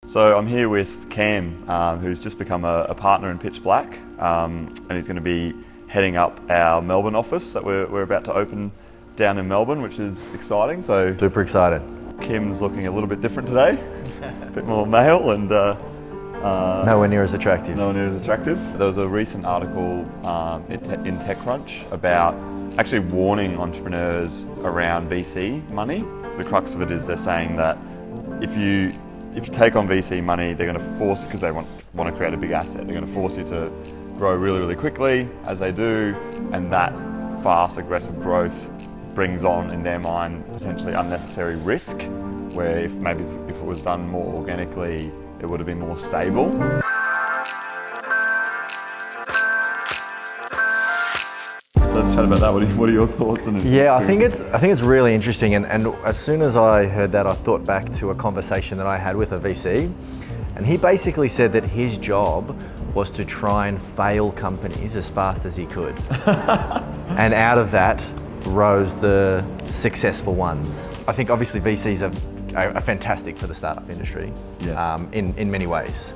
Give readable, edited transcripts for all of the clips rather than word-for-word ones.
So I'm here with Cam, who's just become a partner in Pitchblak, and he's going to be heading up our Melbourne office that we're about to open down in Melbourne, which is exciting. So super excited. Kim's looking a little bit different today, a bit more male and nowhere near as attractive. Nowhere near as attractive. There was a recent article in TechCrunch about actually warning entrepreneurs around VC money. The crux of it is they're saying that if you take on VC money, they're going to force, because they want to create a big asset, they're going to force you to grow really, really quickly as they do, and that fast, aggressive growth brings on, in their mind, potentially unnecessary risk, where if it was done more organically, it would have been more stable. So let's chat about that. What are your thoughts on it? Yeah, I think it's really interesting, and as soon as I heard that, I thought back to a conversation that I had with a VC, and he basically said that his job was to try and fail companies as fast as he could. And out of that rose the successful ones. I think obviously VCs are fantastic for the startup industry, yes. In many ways,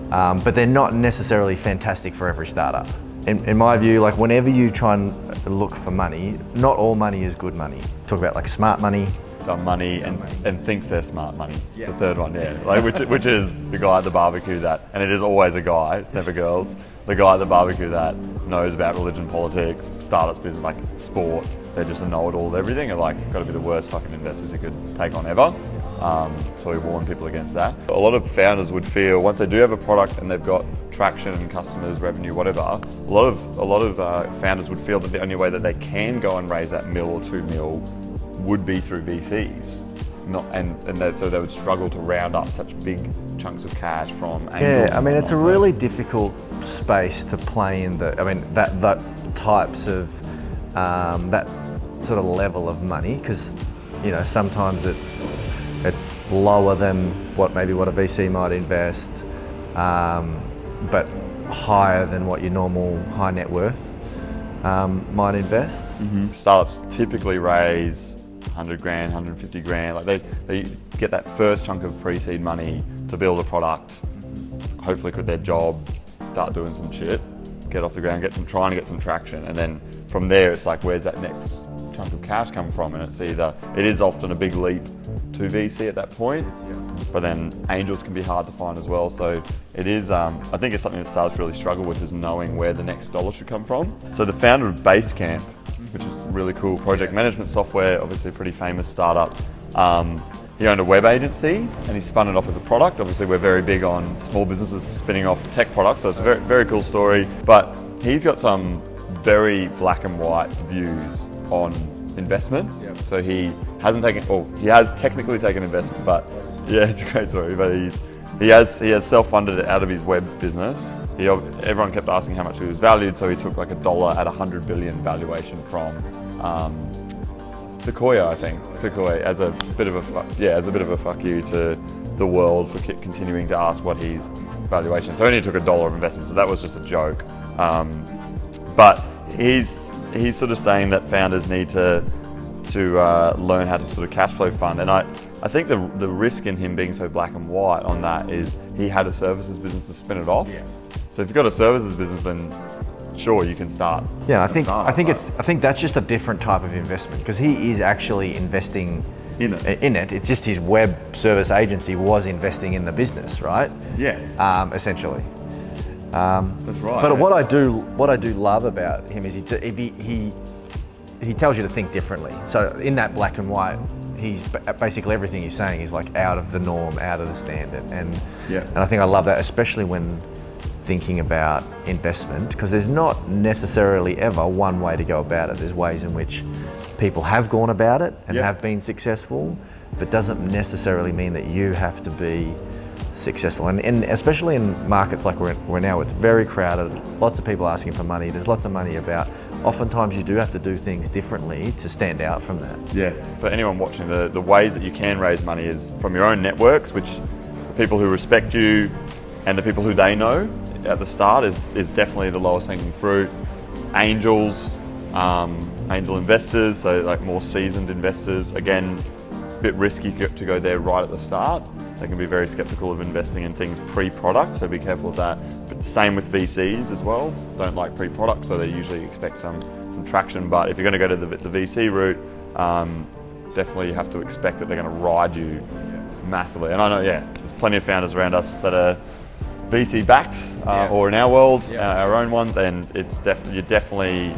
but they're not necessarily fantastic for every startup. In my view, like whenever you try and look for money, not all money is good money. Talk about like smart money. Dumb money and thinks they're smart money. Yeah. The third one, yeah. Like which is the guy at the barbecue and it is always a guy, it's never girls. The guy at the barbecue that knows about religion, politics, startups, business, like sport. They're just a know-it-all of everything, and like got to be the worst fucking investors you could take on ever. So we warn people against that. A lot of founders would feel once they do have a product and they've got traction and customers, revenue, whatever, a lot of founders would feel that the only way that they can go and raise that $1 or $2 million would be through VCs. So they would struggle to round up such big chunks of cash from angels. Yeah, I mean it's a really difficult space to play in. That types of that sort of level of money, because sometimes it's lower than what a VC might invest, but higher than what your normal high net worth might invest. Mm-hmm. Startups typically raise 100 grand, 150 grand. Like they get that first chunk of pre-seed money to build a product, hopefully quit their job, start doing some shit, get off the ground, trying to get some traction, and then from there it's like, where's that next chunk of cash come from? And it is often a big leap to VC at that point, but then angels can be hard to find as well. So it is, I think it's something that startups really struggle with, is knowing where the next dollar should come from. So the founder of Basecamp, which is really cool project management software, obviously a pretty famous startup. He owned a web agency and he spun it off as a product. Obviously we're very big on small businesses spinning off tech products, so it's a very, very cool story. But he's got some very black and white views on investment. Yep. So he has technically taken investment, but yeah, it's a great story. But he has self-funded it out of his web business. Everyone kept asking how much he was valued, so he took like $1 at 100 billion valuation from Sequoia, I think. Sequoia as a bit of a fuck you to the world for continuing to ask what his valuation. So he only took $1 of investment, so that was just a joke. But he's sort of saying that founders need to learn how to sort of cash flow fund, and I think the risk in him being so black and white on that is he had a services business to spin it off. Yeah. So if you've got a services business, then sure, you can start. Yeah, I think that's just a different type of investment, because he is actually investing in it. It's just his web service agency was investing in the business, right? Yeah. Essentially. That's right. But what I do love about him is he tells you to think differently. So in that black and white, he's basically everything he's saying is like out of the norm, out of the standard, and I think I love that, especially when thinking about investment, because there's not necessarily ever one way to go about it. There's ways in which people have gone about it and have been successful, but doesn't necessarily mean that you have to be successful. And especially in markets like we're now, it's very crowded, lots of people asking for money, there's lots of money about. Oftentimes you do have to do things differently to stand out from that. Yes. For anyone watching, the ways that you can raise money is from your own networks, which the people who respect you and the people who they know at the start is definitely the lowest hanging fruit. Angels, angel investors, so like more seasoned investors, again, bit risky to go there right at the start. They can be very skeptical of investing in things pre-product, so be careful of that. But same with VCs as well. Don't like pre-product, so they usually expect some traction. But if you're going to go to the VC route, definitely you have to expect that they're going to ride you massively. And I know, there's plenty of founders around us that are VC backed, or in our world, our own ones, and you're definitely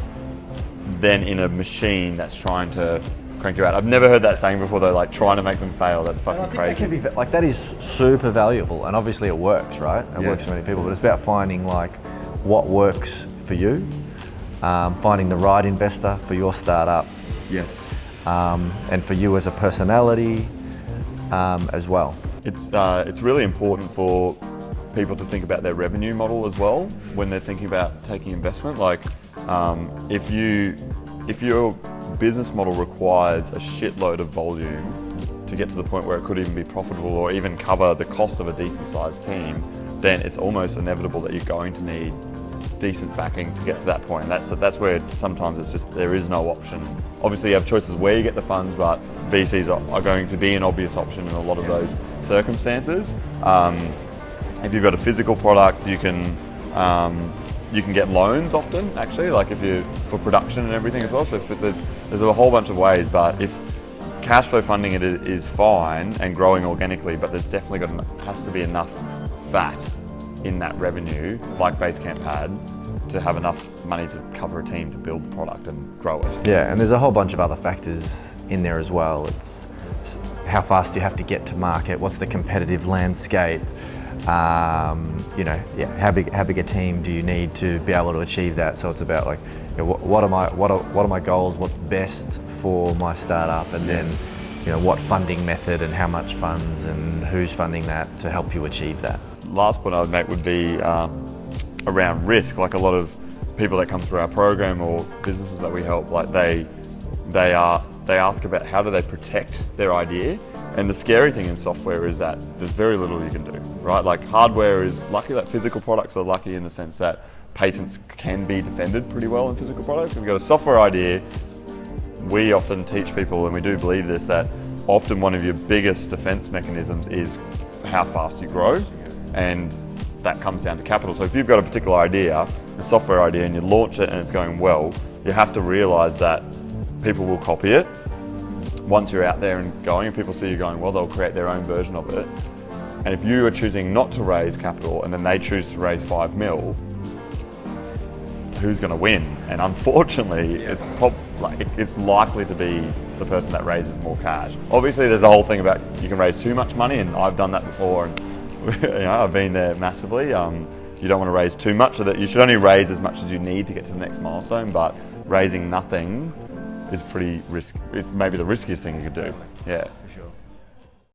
then in a machine that's trying to crank you out. I've never heard that saying before though, like trying to make them fail. That's fucking crazy. That can be, like, that is super valuable, and obviously it works, right? It works for many people, but it's about finding like what works for you, finding the right investor for your startup. Yes. And for you as a personality as well. It's really important for people to think about their revenue model as well when they're thinking about taking investment. Like, if your business model requires a shitload of volume to get to the point where it could even be profitable or even cover the cost of a decent sized team, then it's almost inevitable that you're going to need decent backing to get to that point. That's where sometimes it's just, there is no option. Obviously you have choices where you get the funds, but VCs are going to be an obvious option in a lot of those circumstances. If you've got a physical product, you can get loans often, actually, like if you for production and everything as well. So there's a whole bunch of ways, but if cash flow funding it is fine and growing organically, but there's definitely has to be enough fat in that revenue, like Basecamp had, to have enough money to cover a team to build the product and grow it. Yeah, and there's a whole bunch of other factors in there as well. It's how fast you have to get to market, what's the competitive landscape, how big a team do you need to be able to achieve that? So it's about like, what are my goals, what's best for my startup, and then what funding method and how much funds and who's funding that to help you achieve that. Last point I would make would be around risk. Like a lot of people that come through our program or businesses that we help, like they ask about how do they protect their idea. And the scary thing in software is that there's very little you can do, right? Like hardware is lucky, like physical products are lucky in the sense that patents can be defended pretty well in physical products. If you've got a software idea, we often teach people, and we do believe this, that often one of your biggest defense mechanisms is how fast you grow. And that comes down to capital. So if you've got a particular idea, a software idea, and you launch it and it's going well, you have to realize that people will copy it. Once you're out there and going, and people see you going well, they'll create their own version of it. And if you are choosing not to raise capital and then they choose to raise 5 mil, who's going to win? And unfortunately, it's likely to be the person that raises more cash. Obviously, there's a whole thing about you can raise too much money, and I've done that before. And I've been there massively. You don't want to raise too much, so that you should only raise as much as you need to get to the next milestone, but raising nothing is pretty risky. It's maybe the riskiest thing you could do. Yeah. For sure.